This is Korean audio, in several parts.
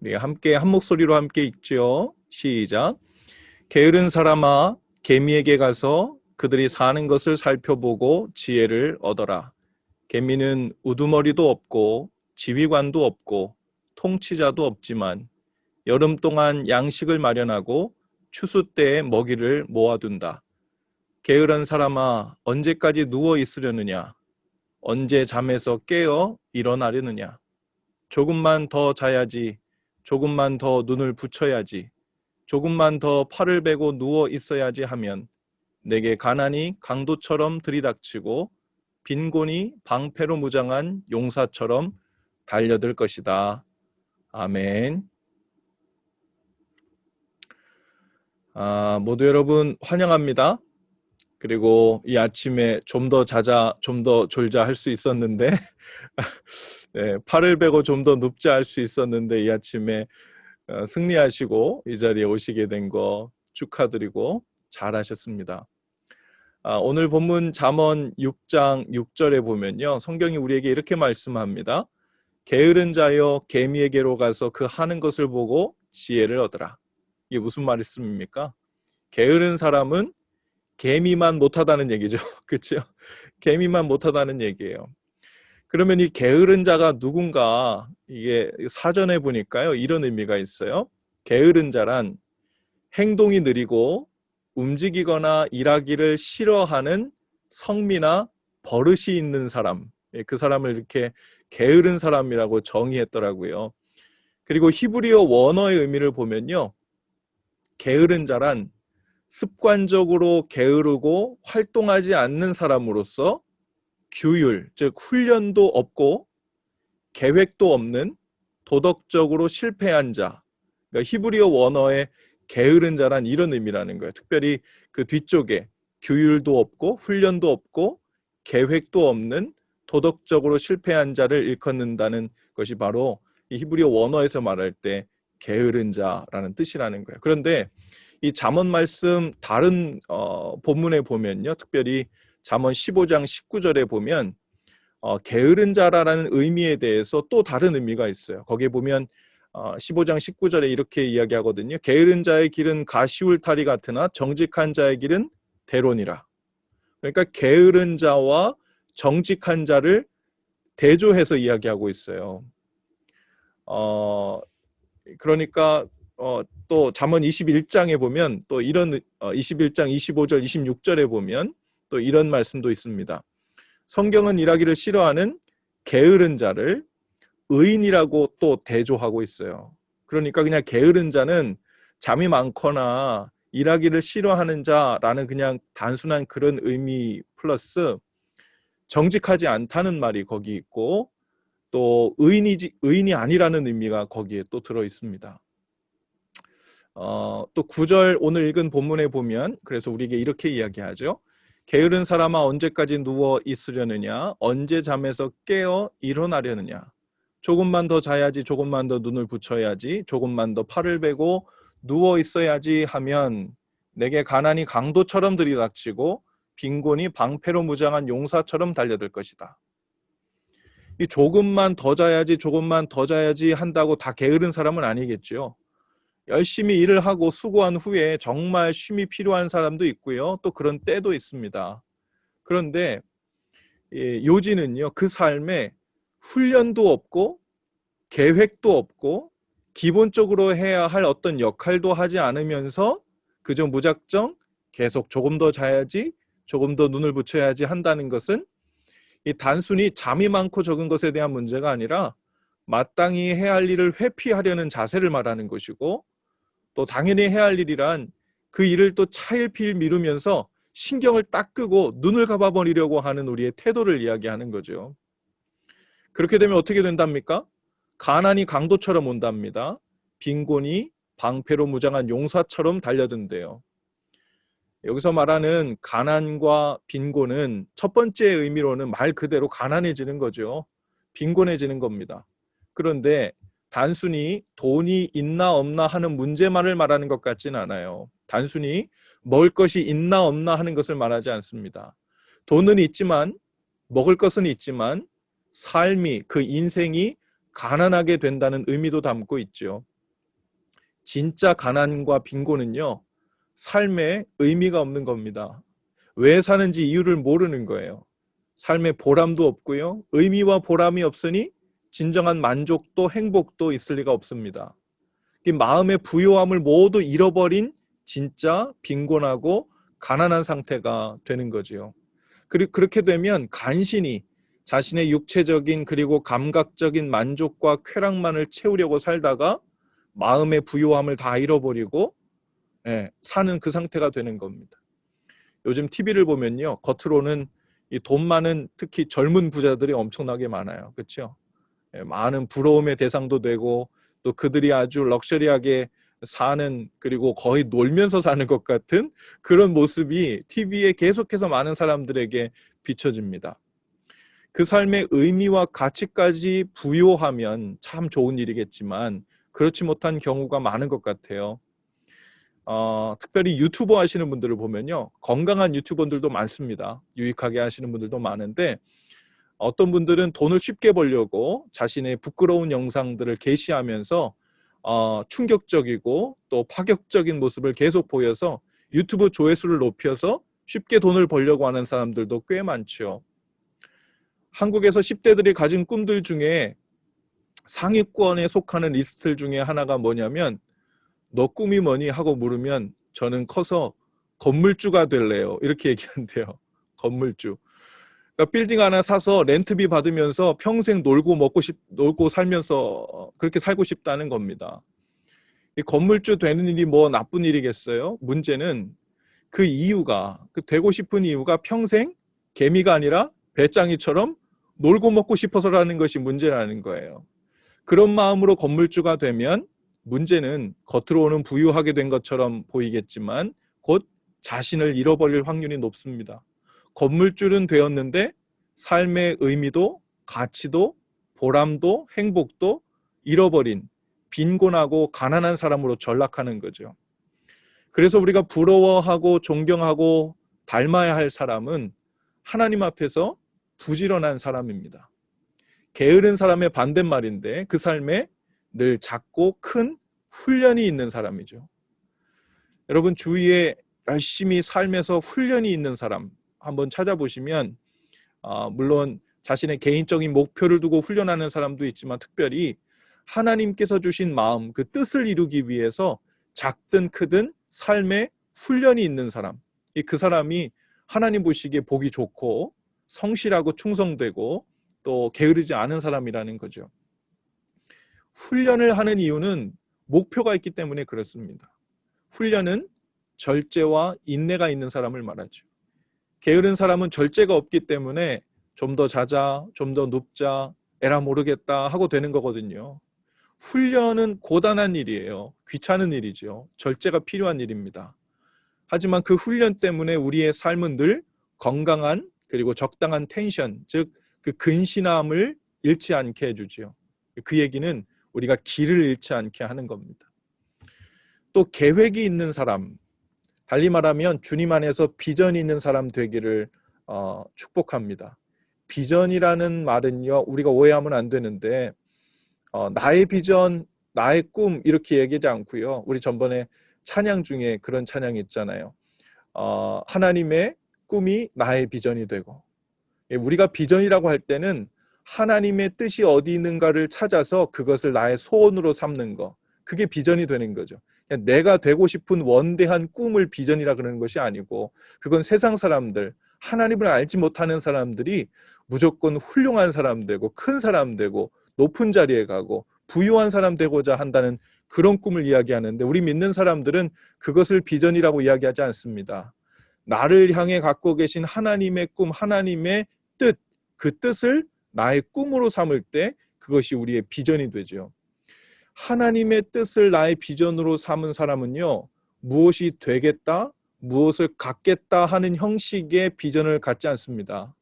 우리 함께 한 목소리로 함께 읽죠. 시작. 게으른 사람아, 개미에게 가서 그들이 사는 것을 살펴보고 지혜를 얻어라. 개미는 우두머리도 없고 지휘관도 없고 통치자도 없지만 여름 동안 양식을 마련하고 추수 때에 먹이를 모아둔다. 게으른 사람아, 언제까지 누워 있으려느냐? 언제 잠에서 깨어 일어나려느냐? 조금만 더 자야지, 조금만 더 눈을 붙여야지, 조금만 더 팔을 베고 누워 있어야지 하면 내게 가난이 강도처럼 들이닥치고 빈곤이 방패로 무장한 용사처럼 달려들 것이다. 아멘. 모두 여러분 환영합니다. 그리고 이 아침에 좀 더 자자, 좀 더 졸자 할 수 있었는데 네, 팔을 베고 좀 더 눕자 할 수 있었는데 이 아침에 승리하시고 이 자리에 오시게 된 거 축하드리고 잘하셨습니다. 오늘 본문 잠언 6장 6절에 보면요. 성경이 우리에게 이렇게 말씀합니다. 게으른 자여 개미에게로 가서 그 하는 것을 보고 지혜를 얻으라. 이게 무슨 말씀입니까? 게으른 사람은 개미만 못하다는 얘기죠. 그렇죠? 개미만 못하다는 얘기예요. 그러면 이 게으른 자가 누군가, 이게 사전에 보니까요, 이런 의미가 있어요. 게으른 자란 행동이 느리고 움직이거나 일하기를 싫어하는 성미나 버릇이 있는 사람, 그 사람을 이렇게 게으른 사람이라고 정의했더라고요. 그리고 히브리어 원어의 의미를 보면요, 게으른 자란 습관적으로 게으르고 활동하지 않는 사람으로서 규율, 즉 훈련도 없고 계획도 없는 도덕적으로 실패한 자, 그러니까 히브리어 원어의 게으른 자란 이런 의미라는 거예요. 특별히 그 뒤쪽에 규율도 없고 훈련도 없고 계획도 없는 도덕적으로 실패한 자를 일컫는다는 것이 바로 이 히브리어 원어에서 말할 때 게으른 자라는 뜻이라는 거예요. 그런데 이 잠언 말씀 다른 본문에 보면요, 특별히 잠언 15장 19절에 보면 게으른 자라는 의미에 대해서 또 다른 의미가 있어요. 거기에 보면 15장 19절에 이렇게 이야기하거든요. 게으른 자의 길은 가시울타리 같으나 정직한 자의 길은 대론이라. 그러니까 게으른 자와 정직한 자를 대조해서 이야기하고 있어요. 그러니까 또 잠언 21장에 보면 또 이런 21장 25절 26절에 보면 또 이런 말씀도 있습니다. 성경은 일하기를 싫어하는 게으른 자를 의인이라고 또 대조하고 있어요. 그러니까 그냥 게으른 자는 잠이 많거나 일하기를 싫어하는 자라는 그냥 단순한 그런 의미 플러스 정직하지 않다는 말이 거기 있고 또 의인이 아니라는 의미가 거기에 또 들어 있습니다. 또 9절 오늘 읽은 본문에 보면 그래서 우리에게 이렇게 이야기하죠. 게으른 사람아 언제까지 누워 있으려느냐? 언제 잠에서 깨어 일어나려느냐? 조금만 더 자야지, 조금만 더 눈을 붙여야지, 조금만 더 팔을 베고 누워 있어야지 하면 내게 가난이 강도처럼 들이닥치고 빈곤이 방패로 무장한 용사처럼 달려들 것이다. 이 조금만 더 자야지, 조금만 더 자야지 한다고 다 게으른 사람은 아니겠죠. 열심히 일을 하고 수고한 후에 정말 쉼이 필요한 사람도 있고요. 또 그런 때도 있습니다. 그런데 요지는요, 그 삶에 훈련도 없고 계획도 없고 기본적으로 해야 할 어떤 역할도 하지 않으면서 그저 무작정 계속 조금 더 자야지, 조금 더 눈을 붙여야지 한다는 것은 이 단순히 잠이 많고 적은 것에 대한 문제가 아니라 마땅히 해야 할 일을 회피하려는 자세를 말하는 것이고 또 당연히 해야 할 일이란 그 일을 또 차일피일 미루면서 신경을 딱 끄고 눈을 감아버리려고 하는 우리의 태도를 이야기하는 거죠. 그렇게 되면 어떻게 된답니까? 가난이 강도처럼 온답니다. 빈곤이 방패로 무장한 용사처럼 달려든대요. 여기서 말하는 가난과 빈곤은 첫 번째 의미로는 말 그대로 가난해지는 거죠. 빈곤해지는 겁니다. 그런데 단순히 돈이 있나 없나 하는 문제만을 말하는 것 같지는 않아요. 단순히 먹을 것이 있나 없나 하는 것을 말하지 않습니다. 돈은 있지만 먹을 것은 있지만 삶이 그 인생이 가난하게 된다는 의미도 담고 있죠. 진짜 가난과 빈곤은요, 삶에 의미가 없는 겁니다. 왜 사는지 이유를 모르는 거예요. 삶에 보람도 없고요. 의미와 보람이 없으니 진정한 만족도 행복도 있을 리가 없습니다. 이 마음의 부요함을 모두 잃어버린 진짜 빈곤하고 가난한 상태가 되는 거지요. 그리고 그렇게 되면 간신히 자신의 육체적인 그리고 감각적인 만족과 쾌락만을 채우려고 살다가 마음의 부요함을 다 잃어버리고 사는 그 상태가 되는 겁니다. 요즘 TV를 보면요, 겉으로는 이 돈 많은 특히 젊은 부자들이 엄청나게 많아요. 그렇죠? 많은 부러움의 대상도 되고 또 그들이 아주 럭셔리하게 사는, 그리고 거의 놀면서 사는 것 같은 그런 모습이 TV에 계속해서 많은 사람들에게 비춰집니다. 그 삶의 의미와 가치까지 부여하면 참 좋은 일이겠지만 그렇지 못한 경우가 많은 것 같아요. 특별히 유튜버 하시는 분들을 보면요, 건강한 유튜버들도 많습니다. 유익하게 하시는 분들도 많은데 어떤 분들은 돈을 쉽게 벌려고 자신의 부끄러운 영상들을 게시하면서 충격적이고 또 파격적인 모습을 계속 보여서 유튜브 조회수를 높여서 쉽게 돈을 벌려고 하는 사람들도 꽤 많죠. 한국에서 10대들이 가진 꿈들 중에 상위권에 속하는 리스트 중에 하나가 뭐냐면, 너 꿈이 뭐니? 하고 물으면 저는 커서 건물주가 될래요, 이렇게 얘기한대요. 건물주. 그러니까 빌딩 하나 사서 렌트비 받으면서 평생 놀고 살면서 그렇게 살고 싶다는 겁니다. 이 건물주 되는 일이 뭐 나쁜 일이겠어요? 문제는 그 이유가, 그 되고 싶은 이유가 평생 개미가 아니라 배짱이처럼 놀고 먹고 싶어서라는 것이 문제라는 거예요. 그런 마음으로 건물주가 되면 문제는 겉으로는 부유하게 된 것처럼 보이겠지만 곧 자신을 잃어버릴 확률이 높습니다. 건물주는 되었는데 삶의 의미도 가치도 보람도 행복도 잃어버린 빈곤하고 가난한 사람으로 전락하는 거죠. 그래서 우리가 부러워하고 존경하고 닮아야 할 사람은 하나님 앞에서 부지런한 사람입니다. 게으른 사람의 반대말인데 그 삶에 늘 작고 큰 훈련이 있는 사람이죠. 여러분 주위에 열심히 삶에서 훈련이 있는 사람 한번 찾아보시면 물론 자신의 개인적인 목표를 두고 훈련하는 사람도 있지만 특별히 하나님께서 주신 마음, 그 뜻을 이루기 위해서 작든 크든 삶에 훈련이 있는 사람, 그 사람이 하나님 보시기에 복이 좋고 성실하고 충성되고 또 게으르지 않은 사람이라는 거죠. 훈련을 하는 이유는 목표가 있기 때문에 그렇습니다. 훈련은 절제와 인내가 있는 사람을 말하죠. 게으른 사람은 절제가 없기 때문에 좀 더 자자, 좀 더 눕자, 에라 모르겠다 하고 되는 거거든요. 훈련은 고단한 일이에요. 귀찮은 일이죠. 절제가 필요한 일입니다. 하지만 그 훈련 때문에 우리의 삶은 늘 건강한 그리고 적당한 텐션, 즉 그 근신함을 잃지 않게 해주죠. 그 얘기는 우리가 길을 잃지 않게 하는 겁니다. 또 계획이 있는 사람, 달리 말하면 주님 안에서 비전이 있는 사람 되기를 축복합니다. 비전이라는 말은요, 우리가 오해하면 안 되는데 나의 비전, 나의 꿈 이렇게 얘기하지 않고요. 우리 전번에 찬양 중에 그런 찬양이 있잖아요. 하나님의 꿈이 나의 비전이 되고, 우리가 비전이라고 할 때는 하나님의 뜻이 어디 있는가를 찾아서 그것을 나의 소원으로 삼는 거, 그게 비전이 되는 거죠. 그냥 내가 되고 싶은 원대한 꿈을 비전이라 그러는 것이 아니고, 그건 세상 사람들, 하나님을 알지 못하는 사람들이 무조건 훌륭한 사람 되고 큰 사람 되고 높은 자리에 가고 부유한 사람 되고자 한다는 그런 꿈을 이야기하는데, 우리 믿는 사람들은 그것을 비전이라고 이야기하지 않습니다. 나를 향해 갖고 계신 하나님의 꿈, 하나님의 뜻, 그 뜻을 나의 꿈으로 삼을 때 그것이 우리의 비전이 되죠. 하나님의 뜻을 나의 비전으로 삼은 사람은요, 무엇이 되겠다, 무엇을 갖겠다 하는 형식의 비전을 갖지 않습니다.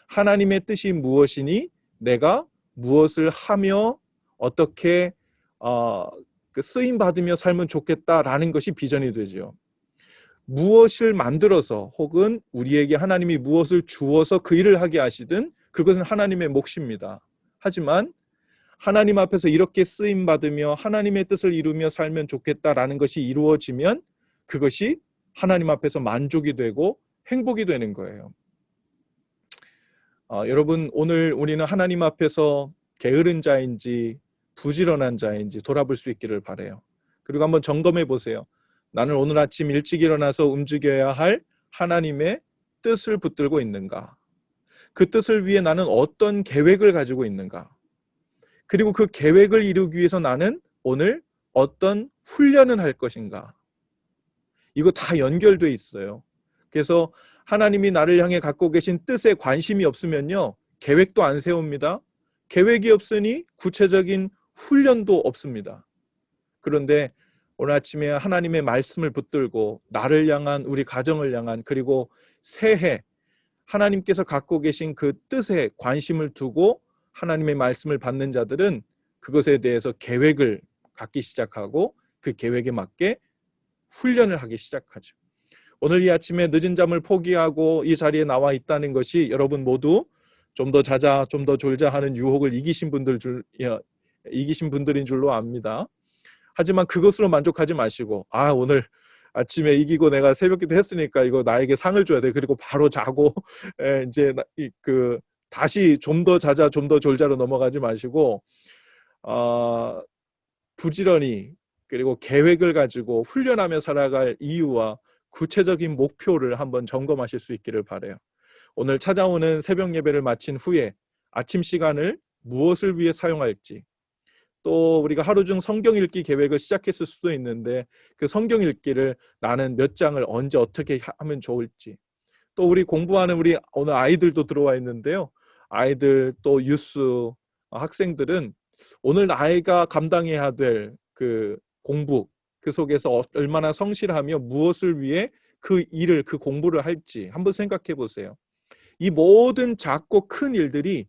하나님의 뜻이 무엇이니 내가 무엇을 하며 어떻게 쓰임 받으며 살면 좋겠다라는 것이 비전이 되죠. 무엇을 만들어서 혹은 우리에게 하나님이 무엇을 주어서 그 일을 하게 하시든 그것은 하나님의 몫입니다. 하지만 하나님 앞에서 이렇게 쓰임 받으며 하나님의 뜻을 이루며 살면 좋겠다라는 것이 이루어지면 그것이 하나님 앞에서 만족이 되고 행복이 되는 거예요. 여러분, 오늘 우리는 하나님 앞에서 게으른 자인지 부지런한 자인지 돌아볼 수 있기를 바라요. 그리고 한번 점검해 보세요. 나는 오늘 아침 일찍 일어나서 움직여야 할 하나님의 뜻을 붙들고 있는가? 그 뜻을 위해 나는 어떤 계획을 가지고 있는가? 그리고 그 계획을 이루기 위해서 나는 오늘 어떤 훈련을 할 것인가? 이거 다 연결돼 있어요. 그래서 하나님이 나를 향해 갖고 계신 뜻에 관심이 없으면요, 계획도 안 세웁니다. 계획이 없으니 구체적인 훈련도 없습니다. 그런데 오늘 아침에 하나님의 말씀을 붙들고 나를 향한, 우리 가정을 향한, 그리고 새해 하나님께서 갖고 계신 그 뜻에 관심을 두고 하나님의 말씀을 받는 자들은 그것에 대해서 계획을 갖기 시작하고 그 계획에 맞게 훈련을 하기 시작하죠. 오늘 이 아침에 늦은 잠을 포기하고 이 자리에 나와 있다는 것이 여러분 모두 좀 더 자자, 좀 더 졸자 하는 유혹을 이기신 분들인 줄로 압니다. 하지만 그것으로 만족하지 마시고, 오늘 아침에 이기고 내가 새벽기도 했으니까 이거 나에게 상을 줘야 돼. 그리고 바로 자고 이제 다시 좀 더 자자, 좀 더 졸자로 넘어가지 마시고 부지런히 그리고 계획을 가지고 훈련하며 살아갈 이유와 구체적인 목표를 한번 점검하실 수 있기를 바라요. 오늘 찾아오는 새벽 예배를 마친 후에 아침 시간을 무엇을 위해 사용할지, 또 우리가 하루 중 성경 읽기 계획을 시작했을 수도 있는데 그 성경 읽기를 나는 몇 장을 언제 어떻게 하면 좋을지, 또 우리 공부하는 우리 오늘 아이들도 들어와 있는데요. 아이들 또 유스 학생들은 오늘 나이가 감당해야 될 그 공부, 그 속에서 얼마나 성실하며 무엇을 위해 그 일을, 그 공부를 할지 한번 생각해 보세요. 이 모든 작고 큰 일들이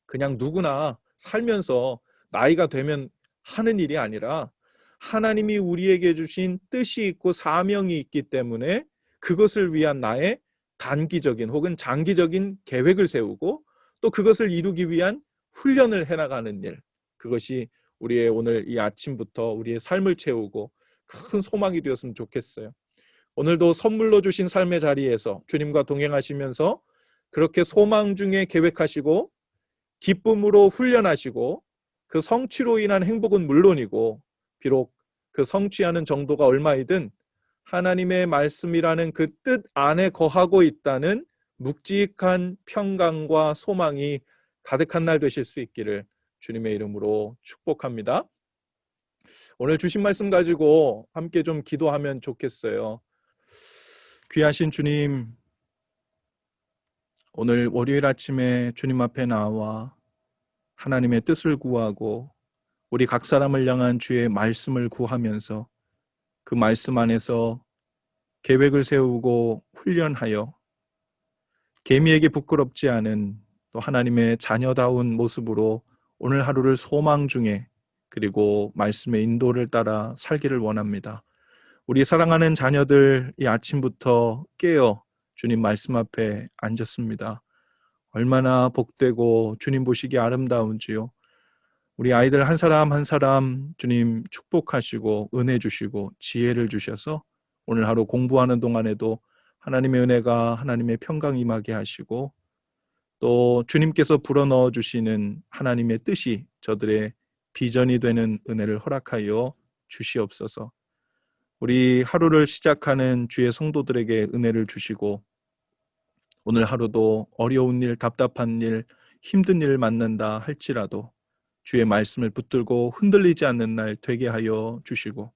그냥 누구나 살면서 나이가 되면 하는 일이 아니라 하나님이 우리에게 주신 뜻이 있고 사명이 있기 때문에 그것을 위한 나의 단기적인 혹은 장기적인 계획을 세우고 또 그것을 이루기 위한 훈련을 해나가는 일, 그것이 우리의 오늘 이 아침부터 우리의 삶을 채우고 큰 소망이 되었으면 좋겠어요. 오늘도 선물로 주신 삶의 자리에서 주님과 동행하시면서 그렇게 소망 중에 계획하시고 기쁨으로 훈련하시고 그 성취로 인한 행복은 물론이고 비록 그 성취하는 정도가 얼마이든 하나님의 말씀이라는 그 뜻 안에 거하고 있다는 묵직한 평강과 소망이 가득한 날 되실 수 있기를 주님의 이름으로 축복합니다. 오늘 주신 말씀 가지고 함께 좀 기도하면 좋겠어요. 귀하신 주님, 오늘 월요일 아침에 주님 앞에 나와 하나님의 뜻을 구하고 우리 각 사람을 향한 주의 말씀을 구하면서 그 말씀 안에서 계획을 세우고 훈련하여 개미에게 부끄럽지 않은 또 하나님의 자녀다운 모습으로 오늘 하루를 소망 중에 그리고 말씀의 인도를 따라 살기를 원합니다. 우리 사랑하는 자녀들 이 아침부터 깨어 주님 말씀 앞에 앉았습니다. 얼마나 복되고 주님 보시기 아름다운지요. 우리 아이들 한 사람 한 사람 주님 축복하시고 은혜 주시고 지혜를 주셔서 오늘 하루 공부하는 동안에도 하나님의 은혜가, 하나님의 평강이 임하게 하시고 또 주님께서 불어넣어 주시는 하나님의 뜻이 저들의 비전이 되는 은혜를 허락하여 주시옵소서. 우리 하루를 시작하는 주의 성도들에게 은혜를 주시고 오늘 하루도 어려운 일, 답답한 일, 힘든 일을 만난다 할지라도 주의 말씀을 붙들고 흔들리지 않는 날 되게 하여 주시고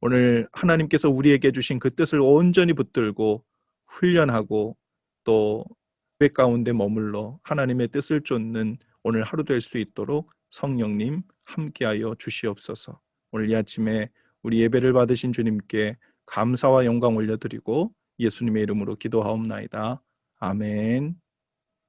오늘 하나님께서 우리에게 주신 그 뜻을 온전히 붙들고 훈련하고 또 계획 가운데 머물러 하나님의 뜻을 쫓는 오늘 하루 될 수 있도록 성령님 함께하여 주시옵소서. 오늘 이 아침에 우리 예배를 받으신 주님께 감사와 영광 올려드리고 예수님의 이름으로 기도하옵나이다. 아멘.